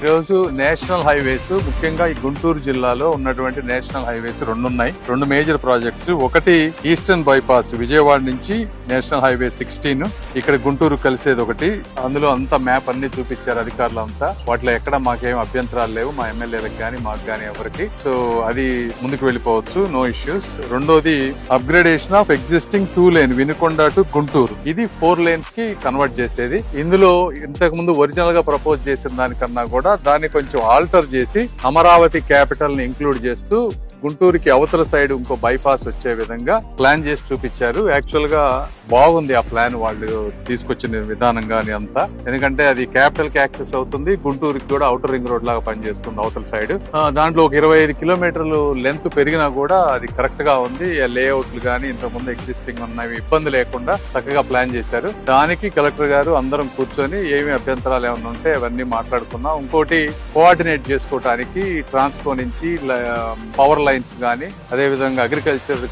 ఈరోజు national highways, ముఖ్యంగా ఈ గుంటూరు జిల్లాలో ఉన్నటువంటి నేషనల్ హైవేస్ రెండు ఉన్నాయి. రెండు మేజర్ ప్రాజెక్ట్స్. ఒకటి ఈస్టర్న్ బైపాస్ విజయవాడ నుంచి నేషనల్ హైవే 16, ఇక్కడ గుంటూరు కలిసేది ఒకటి. అందులో అంతా మ్యాప్ అన్ని చూపించారు అధికారులు అంతా. వాటిలో ఎక్కడ మాకేం అభ్యంతరాలు లేవు, మా ఎమ్మెల్యేలకు గానీ మాకు గానీ ఎవరికి. సో అది ముందుకు వెళ్ళిపోవచ్చు, నో ఇష్యూస్. రెండోది upgradation of existing 2 lane Vinukonda to Guntur. ఇది 4 lanes కి కన్వర్ట్ చేసేది. ఇందులో ఇంతకు ముందు ఒరిజినల్ గా ప్రపోజ్ చేసిన దానికన్నా కూడా దాన్ని కొంచెం ఆల్టర్ చేసి అమరావతి క్యాపిటల్ ని ఇంక్లూడ్ చేస్తూ గుంటూరుకి అవతల సైడ్ ఇంకో బైపాస్ వచ్చే విధంగా ప్లాన్ చేసి చూపించారు. యాక్చువల్ గా బాగుంది ఆ ప్లాన్, వాళ్ళు తీసుకొచ్చిన విధానం గానీ అంతా. ఎందుకంటే అది క్యాపిటల్ కి యాక్సెస్ అవుతుంది, గుంటూరుకి కూడా అవుటర్ రింగ్ రోడ్ లాగా పనిచేస్తుంది అవతల సైడ్. దాంట్లో ఒక 25 కిలోమీటర్లు లెంత్ పెరిగినా కూడా అది కరెక్ట్ గా ఉంది. లేఅవుట్లు గానీ ఇంతకుముందు ఎగ్జిస్టింగ్ ఉన్నవి ఇబ్బంది లేకుండా చక్కగా ప్లాన్ చేశారు. దానికి కలెక్టర్ గారు అందరం కూర్చొని ఏమి అభ్యంతరాలు ఏమైనా ఉంటే అవన్నీ మాట్లాడుకున్నాం. ఇంకోటి కోఆర్డినేట్ చేసుకోవడానికి ట్రాన్స్కో నుంచి పవర్ లైన్స్ గానీ, అదే విధంగా అగ్రికల్చర్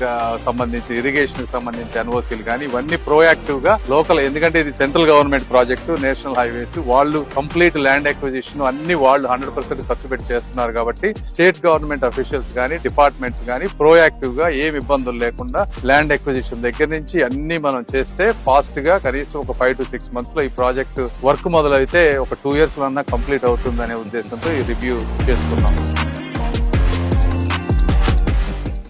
సంబంధించి ఇరిగేషన్ కి సంబంధించి ఎన్ఓసీలు గానీ ఇవన్నీ ప్రోయాక్టివ్ గా లోకల్, ఎందుకంటే ఇది central government project, national highways, వాళ్ళు కంప్లీట్ ల్యాండ్ అక్విజిషన్ అన్ని వాళ్ళు 100% ఖర్చు పెట్టి చేస్తున్నారు. కాబట్టి స్టేట్ గవర్నమెంట్ అఫీషియల్స్ గానీ డిపార్ట్మెంట్స్ గానీ ప్రోయాక్టివ్ గా ఏమి ఇబ్బందులు లేకుండా ల్యాండ్ అక్విజిషన్ దగ్గర నుంచి అన్ని మనం చేస్తే ఫాస్ట్ గా కనీసం ఒక 5 to 6 months లో ఈ ప్రాజెక్టు వర్క్ మొదలైతే ఒక 2 years లో కంప్లీట్ అవుతుందనే ఉద్దేశంతో ఈ రివ్యూ చేసుకున్నాం.